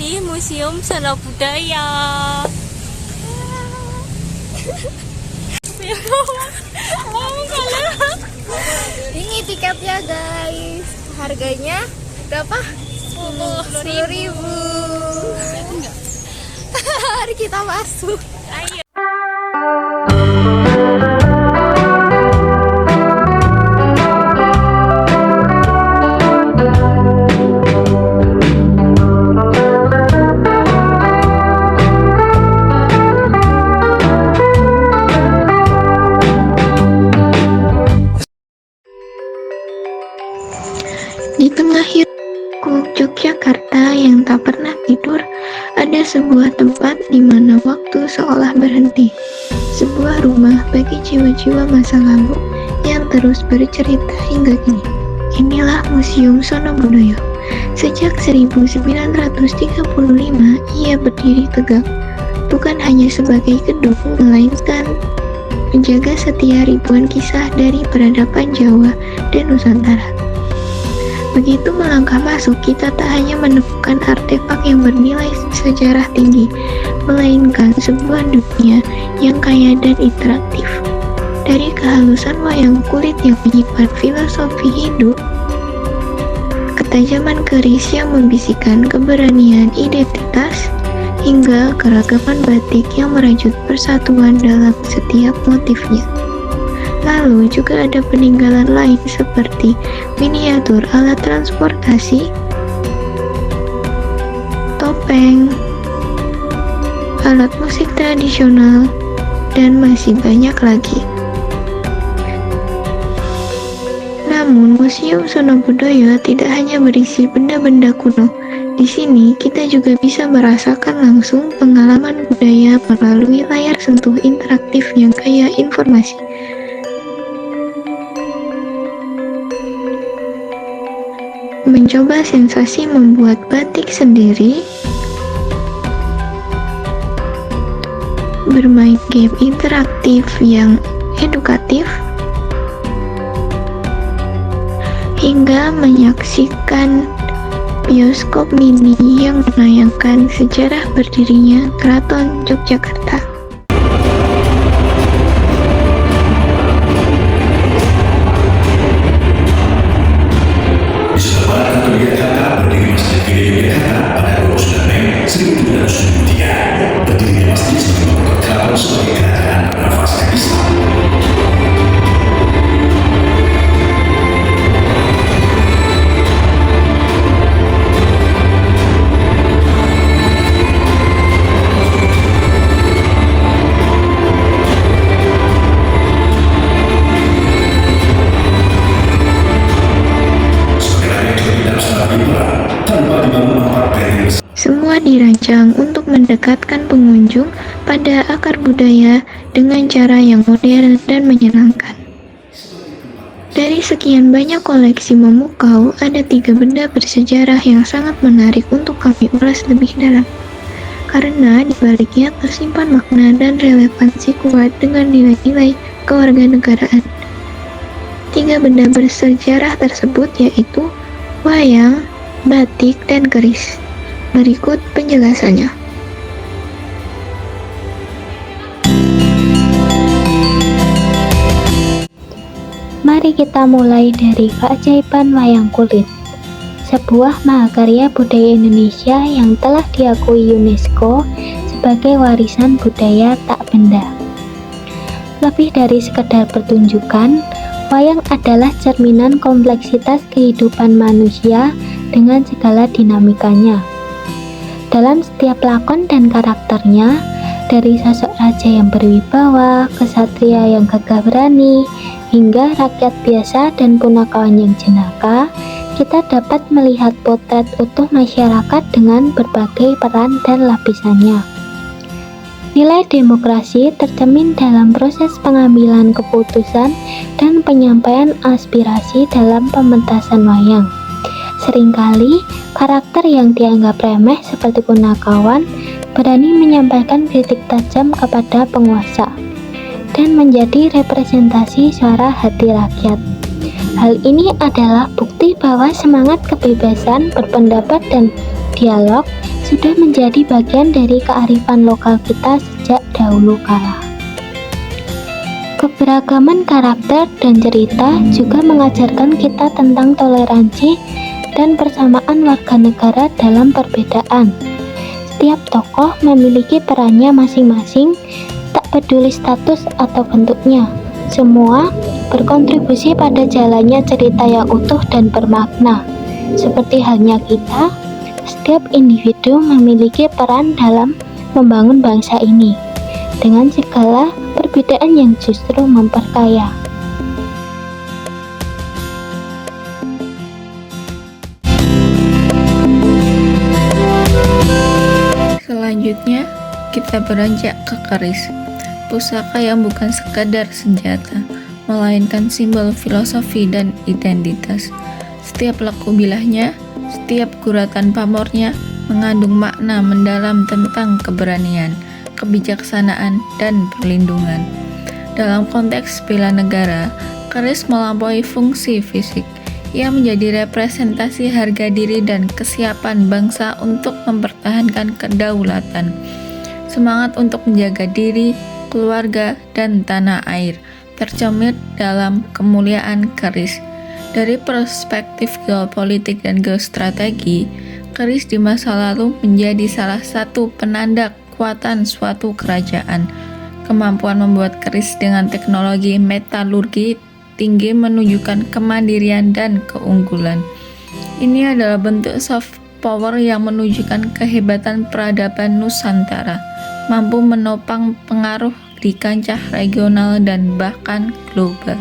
di Museum Sono Budaya. Ini tiketnya guys, harganya berapa? 10.000. Mari kita masuk. Ayo. Di tengah hiruk Yogyakarta yang tak pernah tidur, ada sebuah tempat di mana waktu seolah berhenti. Sebuah rumah bagi jiwa-jiwa masa lalu yang terus bercerita hingga kini. Inilah Museum Sono Budoyo. Sejak 1935, ia berdiri tegak, bukan hanya sebagai gedung, melainkan menjaga setia ribuan kisah dari peradaban Jawa dan Nusantara. Begitu melangkah masuk, kita tak hanya menemukan artefak yang bernilai sejarah tinggi, melainkan sebuah dunia yang kaya dan interaktif. Dari kehalusan wayang kulit yang menyimpan filosofi hidup, ketajaman keris yang membisikkan keberanian identitas, hingga keragaman batik yang merajut persatuan dalam setiap motifnya. Lalu juga ada peninggalan lain seperti miniatur alat transportasi, topeng, alat musik tradisional, dan masih banyak lagi. Namun, Museum Sono Budoyo tidak hanya berisi benda-benda kuno. Di sini, kita juga bisa merasakan langsung pengalaman budaya melalui layar sentuh interaktif yang kaya informasi. Mencoba sensasi membuat batik sendiri, bermain game interaktif yang edukatif, hingga menyaksikan bioskop mini yang menayangkan sejarah berdirinya Keraton Yogyakarta. Semua dirancang untuk mendekatkan pengunjung pada akar budaya dengan cara yang modern dan menyenangkan. Dari sekian banyak koleksi memukau, ada 3 benda bersejarah yang sangat menarik untuk kami ulas lebih dalam. Karena di baliknya tersimpan makna dan relevansi kuat dengan nilai-nilai kewarganegaraan. 3 benda bersejarah tersebut yaitu wayang, batik, dan keris. Berikut penjelasannya. Mari kita mulai dari keajaiban wayang kulit, sebuah mahakarya budaya Indonesia yang telah diakui UNESCO sebagai warisan budaya tak benda. Lebih dari sekedar pertunjukan, wayang adalah cerminan kompleksitas kehidupan manusia dengan segala dinamikanya. Dalam setiap lakon dan karakternya, dari sosok raja yang berwibawa, kesatria yang gagah berani, hingga rakyat biasa dan punakawan yang jenaka, kita dapat melihat potret utuh masyarakat dengan berbagai peran dan lapisannya. Nilai demokrasi tercermin dalam proses pengambilan keputusan dan penyampaian aspirasi dalam pementasan wayang. Seringkali, karakter yang dianggap remeh seperti punakawan berani menyampaikan kritik tajam kepada penguasa dan menjadi representasi suara hati rakyat. Hal ini adalah bukti bahwa semangat kebebasan berpendapat dan dialog sudah menjadi bagian dari kearifan lokal kita sejak dahulu kala. Keberagaman karakter dan cerita juga mengajarkan kita tentang toleransi dan persamaan warga negara dalam perbedaan. Setiap tokoh memiliki perannya masing-masing, tak peduli status atau bentuknya. Semua berkontribusi pada jalannya cerita yang utuh dan bermakna. Seperti halnya kita, setiap individu memiliki peran dalam membangun bangsa ini, dengan segala perbedaan yang justru memperkaya. Selanjutnya, kita beranjak ke keris, pusaka yang bukan sekadar senjata, melainkan simbol filosofi dan identitas. Setiap laku bilahnya, setiap guratan pamornya mengandung makna mendalam tentang keberanian, kebijaksanaan, dan perlindungan. Dalam konteks bela negara, keris melampaui fungsi fisik. Ia menjadi representasi harga diri dan kesiapan bangsa untuk mempertahankan kedaulatan. Semangat untuk menjaga diri, keluarga, dan tanah air tercermin dalam kemuliaan keris. Dari perspektif geopolitik dan geostrategi, keris di masa lalu menjadi salah satu penanda kekuatan suatu kerajaan. Kemampuan membuat keris dengan teknologi metalurgi tinggi menunjukkan kemandirian dan keunggulan. Ini adalah bentuk soft power yang menunjukkan kehebatan peradaban Nusantara, mampu menopang pengaruh di kancah regional dan bahkan global.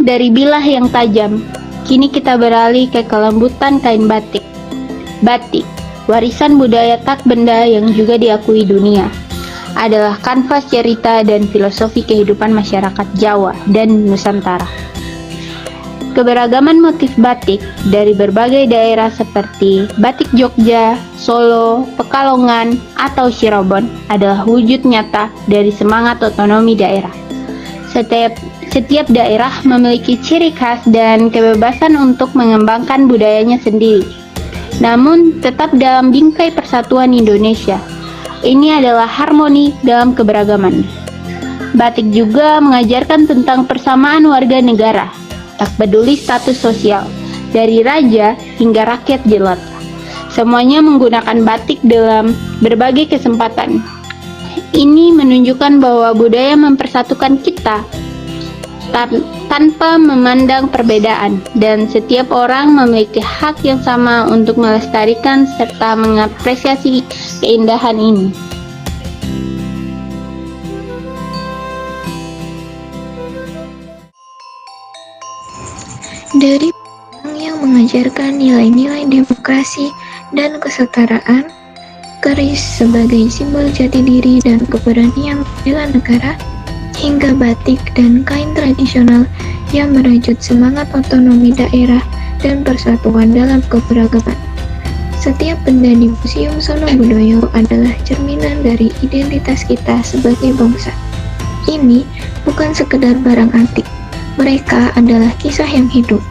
Dari bilah yang tajam, kini kita beralih ke kelembutan kain batik. Batik, warisan budaya tak benda yang juga diakui dunia, adalah kanvas cerita dan filosofi kehidupan masyarakat Jawa dan Nusantara. Keberagaman motif batik dari berbagai daerah seperti batik Jogja, Solo, Pekalongan, atau Cirebon adalah wujud nyata dari semangat otonomi daerah. Setiap daerah memiliki ciri khas dan kebebasan untuk mengembangkan budayanya sendiri, namun tetap dalam bingkai persatuan Indonesia. Ini adalah harmoni dalam keberagaman. Batik juga mengajarkan tentang persamaan warga negara, tak peduli status sosial, dari raja hingga rakyat jelata. Semuanya menggunakan batik dalam berbagai kesempatan. Ini menunjukkan bahwa budaya mempersatukan kita tanpa memandang perbedaan, dan setiap orang memiliki hak yang sama untuk melestarikan serta mengapresiasi keindahan ini. Dari yang mengajarkan nilai-nilai demokrasi dan kesetaraan, keris sebagai simbol jati diri dan keberanian bela negara, hingga batik dan kain tradisional yang merajut semangat otonomi daerah dan persatuan dalam keberagaman. Setiap benda di Museum Sono Budoyo adalah cerminan dari identitas kita sebagai bangsa. Ini bukan sekedar barang antik, mereka adalah kisah yang hidup,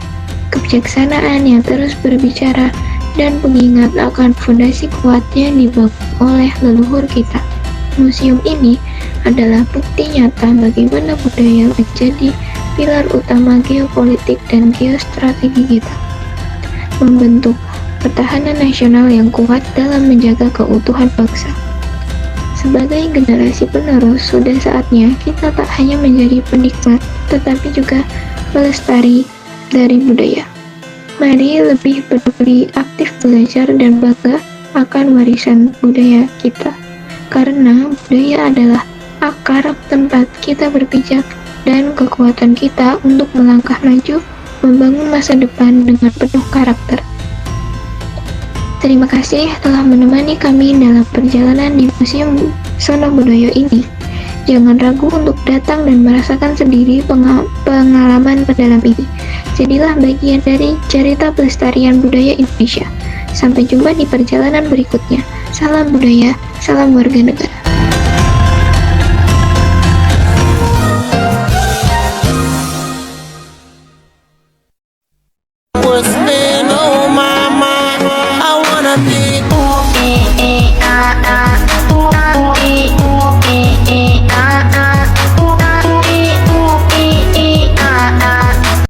kebijaksanaan yang terus berbicara, dan pengingat akan fondasi kuat yang dibangun oleh leluhur kita. Museum ini adalah bukti nyata bagaimana budaya menjadi pilar utama geopolitik dan geostrategi kita, membentuk pertahanan nasional yang kuat dalam menjaga keutuhan bangsa. Sebagai generasi penerus, sudah saatnya kita tak hanya menjadi penikmat, tetapi juga pelestari dari budaya. Mari lebih peduli, aktif belajar, dan bangga akan warisan budaya kita, karena budaya adalah akar tempat kita berpijak dan kekuatan kita untuk melangkah maju, membangun masa depan dengan penuh karakter. Terima kasih telah menemani kami dalam perjalanan di Museum Sono Budoyo ini. Jangan ragu untuk datang dan merasakan sendiri pengalaman mendalam ini. Jadilah bagian dari cerita pelestarian budaya Indonesia. Sampai jumpa di perjalanan berikutnya. Salam budaya, salam warga negara.